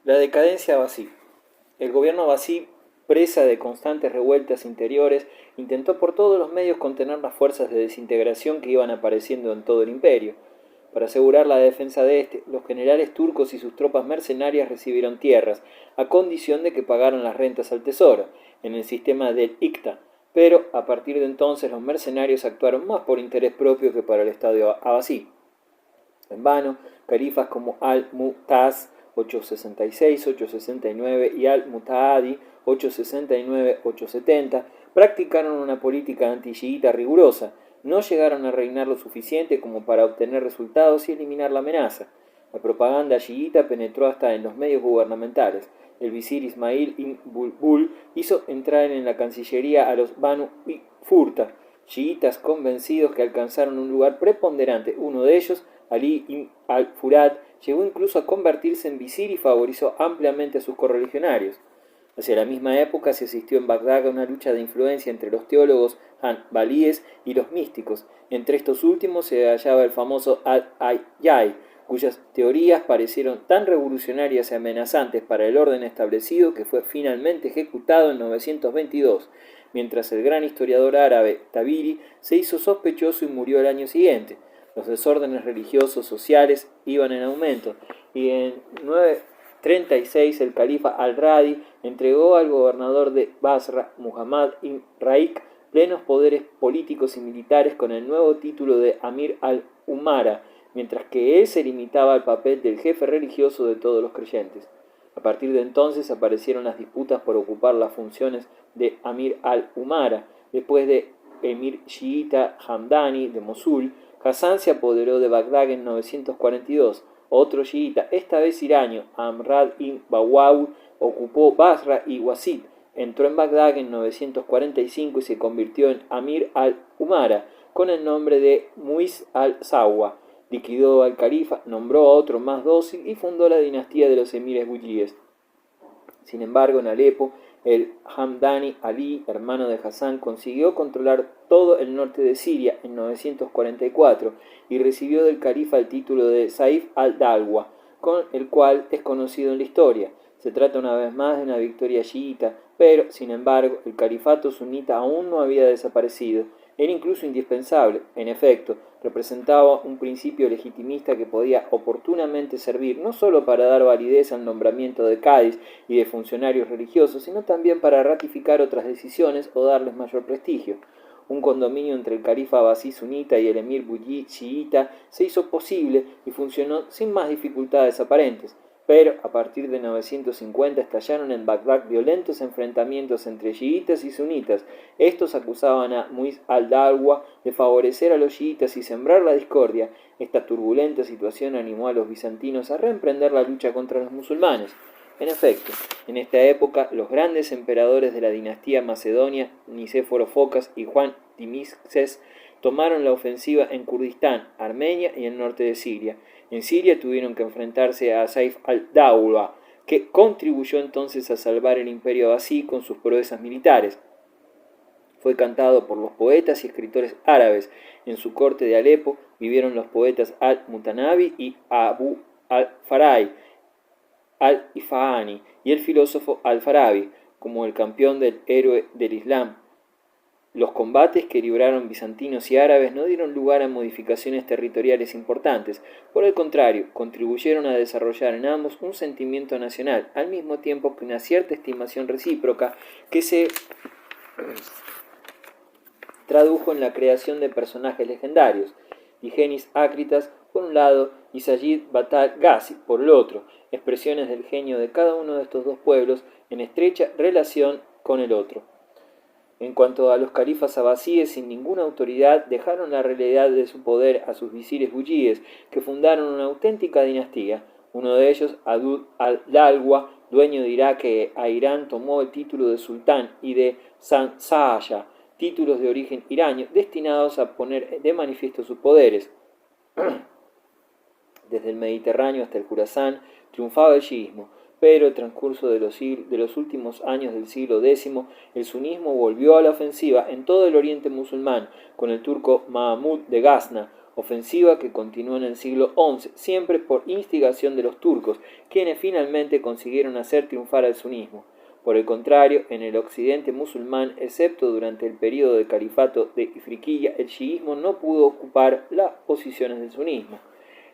La decadencia abasí. El gobierno abasí, presa de constantes revueltas interiores, intentó por todos los medios contener las fuerzas de desintegración que iban apareciendo en todo el imperio. Para asegurar la defensa de este, los generales turcos y sus tropas mercenarias recibieron tierras, a condición de que pagaran las rentas al tesoro, en el sistema del ICTA, pero a partir de entonces los mercenarios actuaron más por interés propio que para el Estado abasí. En vano, califas como Al-Mu'taz 866-869 y Al-Muta'adi 869-870 practicaron una política anti-chiita rigurosa, no llegaron a reinar lo suficiente como para obtener resultados y eliminar la amenaza. La propaganda chiita penetró hasta en los medios gubernamentales. El visir Ismail ibn Bulbul hizo entrar en la Cancillería a los Banu Furta, chiitas convencidos que alcanzaron un lugar preponderante. Uno de ellos, Ali ibn al-Furad, llegó incluso a convertirse en visir y favorizó ampliamente a sus correligionarios. Hacia la misma época se asistió en Bagdad a una lucha de influencia entre los teólogos hanbalíes y los místicos. Entre estos últimos se hallaba el famoso Al-Ayyai, cuyas teorías parecieron tan revolucionarias y amenazantes para el orden establecido que fue finalmente ejecutado en 922, mientras el gran historiador árabe Tabiri se hizo sospechoso y murió al año siguiente. Los desórdenes religiosos sociales iban en aumento y en 936 el califa al-Radi entregó al gobernador de Basra, Muhammad ibn Raik, plenos poderes políticos y militares con el nuevo título de Amir al-Umara, mientras que él se limitaba al papel del jefe religioso de todos los creyentes. A partir de entonces aparecieron las disputas por ocupar las funciones de Amir al-Umara. Después de emir chiita Hamdani de Mosul, Hassan se apoderó de Bagdad en 942. Otro chiita, esta vez iraño, Amrad ibn Bawaw, ocupó Basra y Wasit. Entró en Bagdad en 945 y se convirtió en Amir al-Umara con el nombre de Muiz al-Sawa. Liquidó al califa, nombró a otro más dócil y fundó la dinastía de los emires buyíes. Sin embargo, en Alepo, el Hamdani Ali, hermano de Hassan, consiguió controlar todo el norte de Siria en 944 y recibió del califa el título de Saif al-Dalwa, con el cual es conocido en la historia. Se trata una vez más de una victoria chiita, pero, sin embargo, el califato sunita aún no había desaparecido. Era incluso indispensable. En efecto, representaba un principio legitimista que podía oportunamente servir no solo para dar validez al nombramiento de cádiz y de funcionarios religiosos, sino también para ratificar otras decisiones o darles mayor prestigio. Un condominio entre el califa abasí sunita y el emir buyí chiita se hizo posible y funcionó sin más dificultades aparentes. Pero a partir de 950 estallaron en Bagdad violentos enfrentamientos entre chiitas y sunitas. Estos acusaban a Muiz al-Dalwa de favorecer a los chiitas y sembrar la discordia. Esta turbulenta situación animó a los bizantinos a reemprender la lucha contra los musulmanes. En efecto, en esta época los grandes emperadores de la dinastía macedonia, Nicéforo Focas y Juan Timíxes, tomaron la ofensiva en Kurdistán, Armenia y el norte de Siria. En Siria tuvieron que enfrentarse a Saif al-Dawla, que contribuyó entonces a salvar el imperio abasí con sus proezas militares. Fue cantado por los poetas y escritores árabes. En su corte de Alepo vivieron los poetas al-Mutanabi y Abu al-Farai al-Ifahani y el filósofo al-Farabi, como el campeón del héroe del Islam. Los combates que libraron bizantinos y árabes no dieron lugar a modificaciones territoriales importantes, por el contrario, contribuyeron a desarrollar en ambos un sentimiento nacional, al mismo tiempo que una cierta estimación recíproca que se tradujo en la creación de personajes legendarios, Digenis Ácritas por un lado y Sayyid Batal Ghazi por el otro, expresiones del genio de cada uno de estos dos pueblos en estrecha relación con el otro. En cuanto a los califas abasíes sin ninguna autoridad, dejaron la realidad de su poder a sus visires buyíes, que fundaron una auténtica dinastía. Uno de ellos, Adud al-Dalwa, dueño de Irak, que a Irán tomó el título de sultán, y de Sansaya, títulos de origen iraño, destinados a poner de manifiesto sus poderes. Desde el Mediterráneo hasta el Jurasán triunfaba el chiismo, pero el transcurso de los últimos años del siglo X, el sunismo volvió a la ofensiva en todo el oriente musulmán, con el turco Mahmud de Gazna, ofensiva que continuó en el siglo XI, siempre por instigación de los turcos, quienes finalmente consiguieron hacer triunfar al sunismo. Por el contrario, en el occidente musulmán, excepto durante el período del califato de Ifriqiya, el chiismo no pudo ocupar las posiciones del sunismo.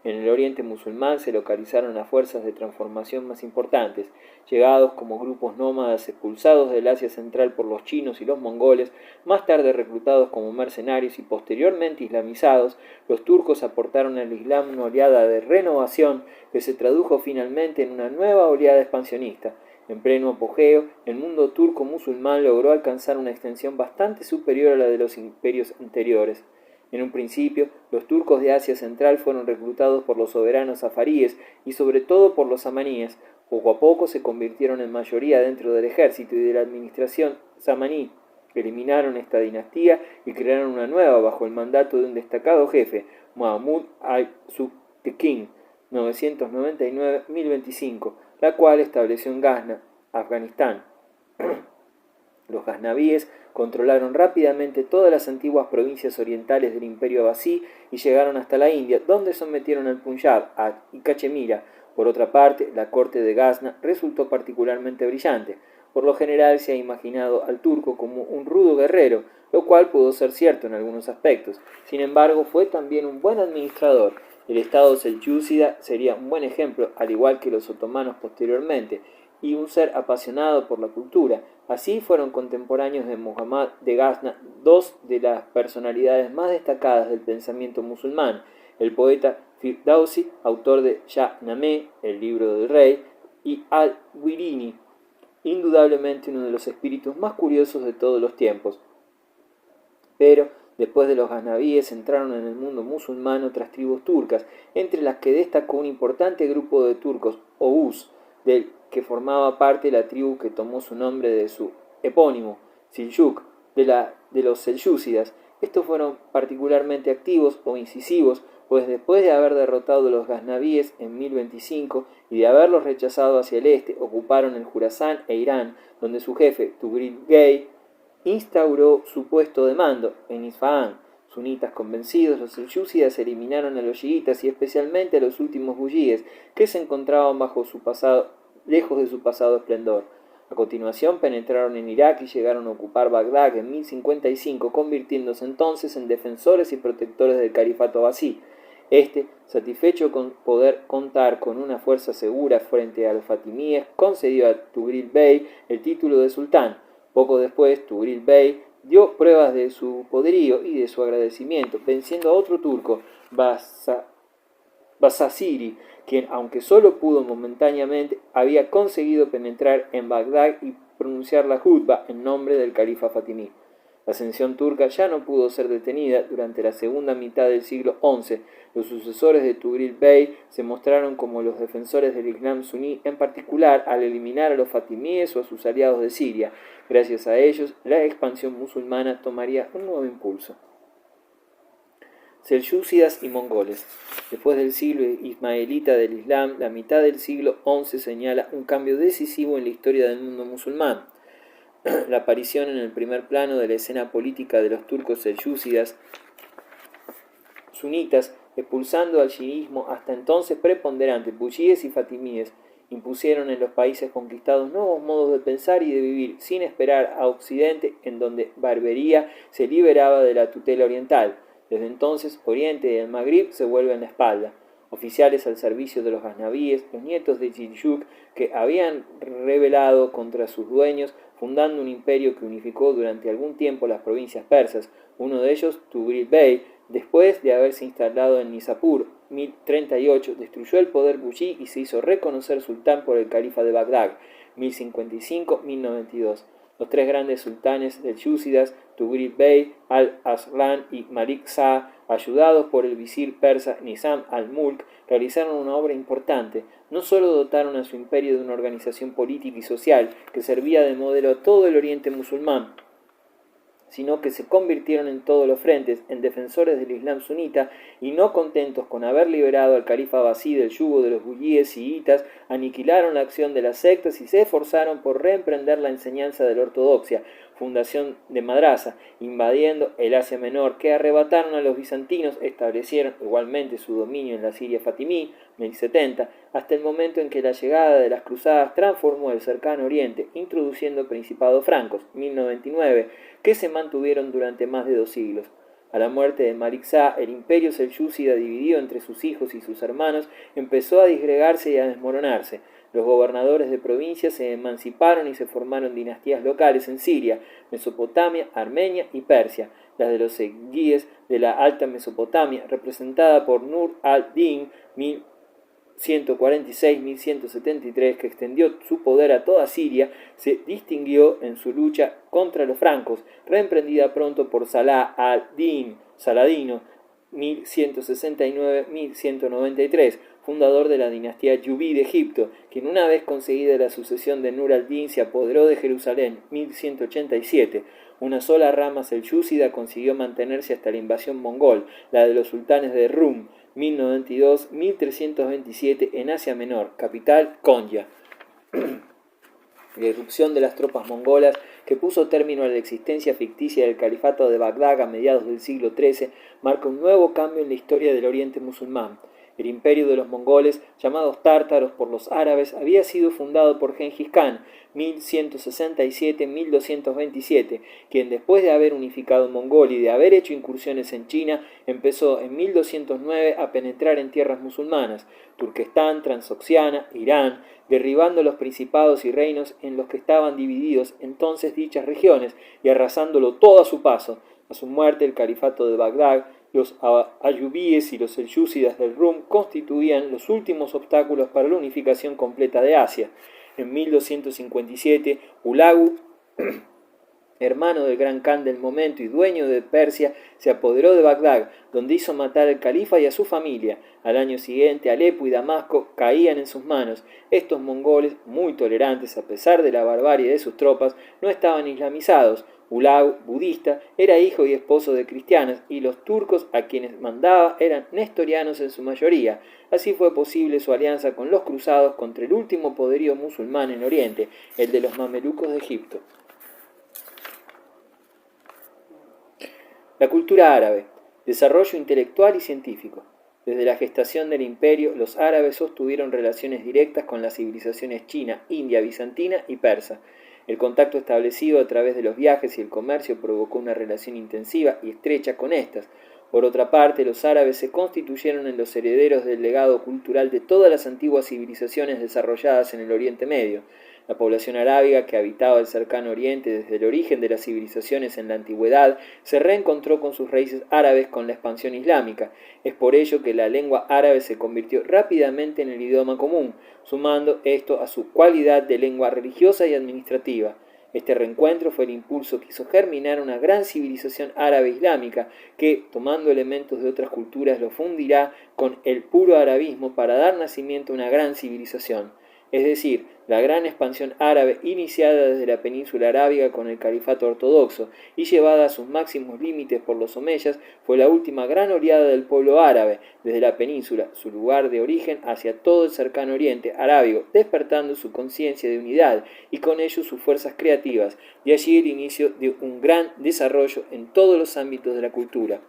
En el oriente musulmán se localizaron las fuerzas de transformación más importantes, llegados como grupos nómadas expulsados del Asia Central por los chinos y los mongoles, más tarde reclutados como mercenarios y posteriormente islamizados. Los turcos aportaron al Islam una oleada de renovación que se tradujo finalmente en una nueva oleada expansionista. En pleno apogeo, el mundo turco musulmán logró alcanzar una extensión bastante superior a la de los imperios anteriores. En un principio, los turcos de Asia Central fueron reclutados por los soberanos safaríes y sobre todo por los samaníes. Poco a poco se convirtieron en mayoría dentro del ejército y de la administración samaní. Eliminaron esta dinastía y crearon una nueva bajo el mandato de un destacado jefe, Mahmud al-Subtekin, 999-1025, la cual estableció en Ghazna, Afganistán. Los gaznavíes controlaron rápidamente todas las antiguas provincias orientales del Imperio Abasí y llegaron hasta la India, donde sometieron al Punjab y Cachemira. Por otra parte, la corte de Ghazna resultó particularmente brillante. Por lo general se ha imaginado al turco como un rudo guerrero, lo cual pudo ser cierto en algunos aspectos. Sin embargo, fue también un buen administrador. El estado selyúcida sería un buen ejemplo, al igual que los otomanos posteriormente, y un ser apasionado por la cultura. Así fueron contemporáneos de Muhammad de Ghazna dos de las personalidades más destacadas del pensamiento musulmán, el poeta Firdausi, autor de Shahnameh, el libro del rey, y al-Wirini, indudablemente uno de los espíritus más curiosos de todos los tiempos. Pero después de los gaznavíes entraron en el mundo musulmán otras tribus turcas, entre las que destacó un importante grupo de turcos, Oghuz, del que formaba parte la tribu que tomó su nombre de su epónimo, Seljuk, de los selyúcidas. Estos fueron particularmente activos o incisivos, pues después de haber derrotado a los gaznavíes en 1025 y de haberlos rechazado hacia el este, ocuparon el Jurasán e Irán, donde su jefe, Tugril Bey, instauró su puesto de mando en Isfahán. Sunitas convencidos, los selyúcidas eliminaron a los chiitas y especialmente a los últimos buyíes, que se encontraban lejos de su pasado esplendor. A continuación penetraron en Irak y llegaron a ocupar Bagdad en 1055, convirtiéndose entonces en defensores y protectores del califato abasí. Satisfecho con poder contar con una fuerza segura frente a los fatimíes, concedió a Tugril Bey el título de sultán. Poco después, Tugril Bey dio pruebas de su poderío y de su agradecimiento, venciendo a otro turco, Basasiri, quien, aunque solo pudo momentáneamente, había conseguido penetrar en Bagdad y pronunciar la jutba en nombre del califa fatimí. La ascensión turca ya no pudo ser detenida. Durante la segunda mitad del siglo XI, los sucesores de Tugril Bey se mostraron como los defensores del Islam suní, en particular al eliminar a los fatimíes o a sus aliados de Siria. Gracias a ellos, la expansión musulmana tomaría un nuevo impulso. Selyúcidas y mongoles. Después del siglo ismaelita del Islam, la mitad del siglo XI señala un cambio decisivo en la historia del mundo musulmán. La aparición en el primer plano de la escena política de los turcos selyúcidas sunitas, expulsando al chiismo hasta entonces preponderante, buyíes y fatimíes, impusieron en los países conquistados nuevos modos de pensar y de vivir, sin esperar a Occidente, en donde Barbería se liberaba de la tutela oriental. Desde entonces, Oriente y el Magrib se vuelven la espalda. Oficiales al servicio de los gaznavíes, los nietos de Seljuk, que habían rebelado contra sus dueños, fundando un imperio que unificó durante algún tiempo las provincias persas. Uno de ellos, Tugril Bey, después de haberse instalado en Nizapur, 1038, destruyó el poder buyí y se hizo reconocer sultán por el califa de Bagdad, 1055-1092. Los tres grandes sultanes selyúcidas, Tugril Bey, al-Aslan y Malik Shah, ayudados por el visir persa Nizam al-Mulk, realizaron una obra importante. No solo dotaron a su imperio de una organización política y social que servía de modelo a todo el oriente musulmán, sino que se convirtieron en todos los frentes en defensores del Islam sunita y, no contentos con haber liberado al califa abasí del yugo de los buyíes chiitas, aniquilaron la acción de las sectas y se esforzaron por reemprender la enseñanza de la ortodoxia. fundación de Madrasa, invadiendo el Asia Menor, que arrebataron a los bizantinos, establecieron igualmente su dominio en la Siria fatimí, 1070, hasta el momento en que la llegada de las cruzadas transformó el cercano oriente, introduciendo principados francos, 1099, que se mantuvieron durante más de 2 siglos. A la muerte de Malik Shah, el imperio selyúcida, dividido entre sus hijos y sus hermanos, empezó a disgregarse y a desmoronarse. Los gobernadores de provincias se emanciparon y se formaron dinastías locales en Siria, Mesopotamia, Armenia y Persia. Las de los seguíes de la Alta Mesopotamia, representada por Nur al-Din, 1146-1173, que extendió su poder a toda Siria, se distinguió en su lucha contra los francos, reemprendida pronto por Salah al-Din, Saladino, 1169-1193, fundador de la dinastía Yubí de Egipto, quien una vez conseguida la sucesión de Nur al-Din se apoderó de Jerusalén, 1187. Una sola rama selyúcida consiguió mantenerse hasta la invasión mongol, la de los sultanes de Rum, 1092-1327 en Asia Menor, capital Konya. La irrupción de las tropas mongolas, que puso término a la existencia ficticia del califato de Bagdad a mediados del siglo XIII, marca un nuevo cambio en la historia del oriente musulmán. El imperio de los mongoles, llamados tártaros por los árabes, había sido fundado por Gengis Khan, 1167-1227, quien después de haber unificado Mongolia y de haber hecho incursiones en China, empezó en 1209 a penetrar en tierras musulmanas, Turquestán, Transoxiana, Irán, derribando los principados y reinos en los que estaban divididos entonces dichas regiones y arrasándolo todo a su paso. A su muerte, el califato de Bagdad, los ayubíes y los selyúcidas del Rum constituían los últimos obstáculos para la unificación completa de Asia. En 1257, Hulagu, hermano del gran Khan del momento y dueño de Persia, se apoderó de Bagdad, donde hizo matar al califa y a su familia. Al año siguiente, Alepo y Damasco caían en sus manos. Estos mongoles, muy tolerantes a pesar de la barbarie de sus tropas, no estaban islamizados. Hulagu, budista, era hijo y esposo de cristianos, y los turcos a quienes mandaba eran nestorianos en su mayoría. Así fue posible su alianza con los cruzados contra el último poderío musulmán en Oriente, el de los mamelucos de Egipto. La cultura árabe, desarrollo intelectual y científico. Desde la gestación del imperio, los árabes sostuvieron relaciones directas con las civilizaciones china, india, bizantina y persa. El contacto establecido a través de los viajes y el comercio provocó una relación intensiva y estrecha con estas. Por otra parte, los árabes se constituyeron en los herederos del legado cultural de todas las antiguas civilizaciones desarrolladas en el Oriente Medio. La población arábiga que habitaba el cercano Oriente desde el origen de las civilizaciones en la antigüedad se reencontró con sus raíces árabes con la expansión islámica. Es por ello que la lengua árabe se convirtió rápidamente en el idioma común, sumando esto a su cualidad de lengua religiosa y administrativa. Este reencuentro fue el impulso que hizo germinar una gran civilización árabe islámica que, tomando elementos de otras culturas, lo fundirá con el puro arabismo para dar nacimiento a una gran civilización. Es decir, la gran expansión árabe iniciada desde la península arábiga con el califato ortodoxo y llevada a sus máximos límites por los omeyas fue la última gran oleada del pueblo árabe desde la península, su lugar de origen, hacia todo el cercano oriente arábigo, despertando su conciencia de unidad y con ello sus fuerzas creativas, y allí el inicio de un gran desarrollo en todos los ámbitos de la cultura.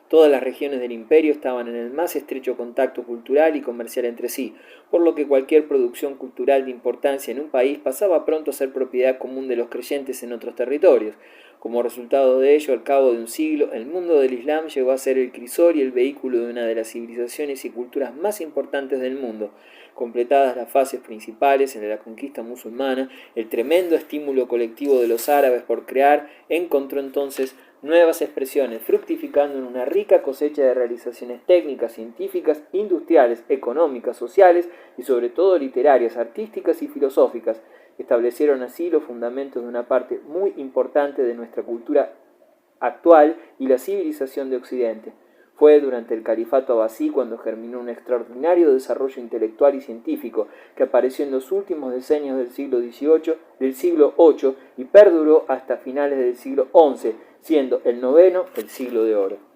Todas las regiones del imperio estaban en el más estrecho contacto cultural y comercial entre sí, por lo que cualquier producción cultural de importancia en un país pasaba pronto a ser propiedad común de los creyentes en otros territorios. Como resultado de ello, al cabo de un siglo, el mundo del Islam llegó a ser el crisol y el vehículo de una de las civilizaciones y culturas más importantes del mundo. Completadas las fases principales en la conquista musulmana, el tremendo estímulo colectivo de los árabes por crear encontró entonces nuevas expresiones, fructificando en una rica cosecha de realizaciones técnicas, científicas, industriales, económicas, sociales y sobre todo literarias, artísticas y filosóficas. Establecieron así los fundamentos de una parte muy importante de nuestra cultura actual y la civilización de Occidente. Fue durante el califato abasí cuando germinó un extraordinario desarrollo intelectual y científico que apareció en los últimos decenios del siglo VIII y perduró hasta finales del siglo XI, siendo el noveno el siglo de oro.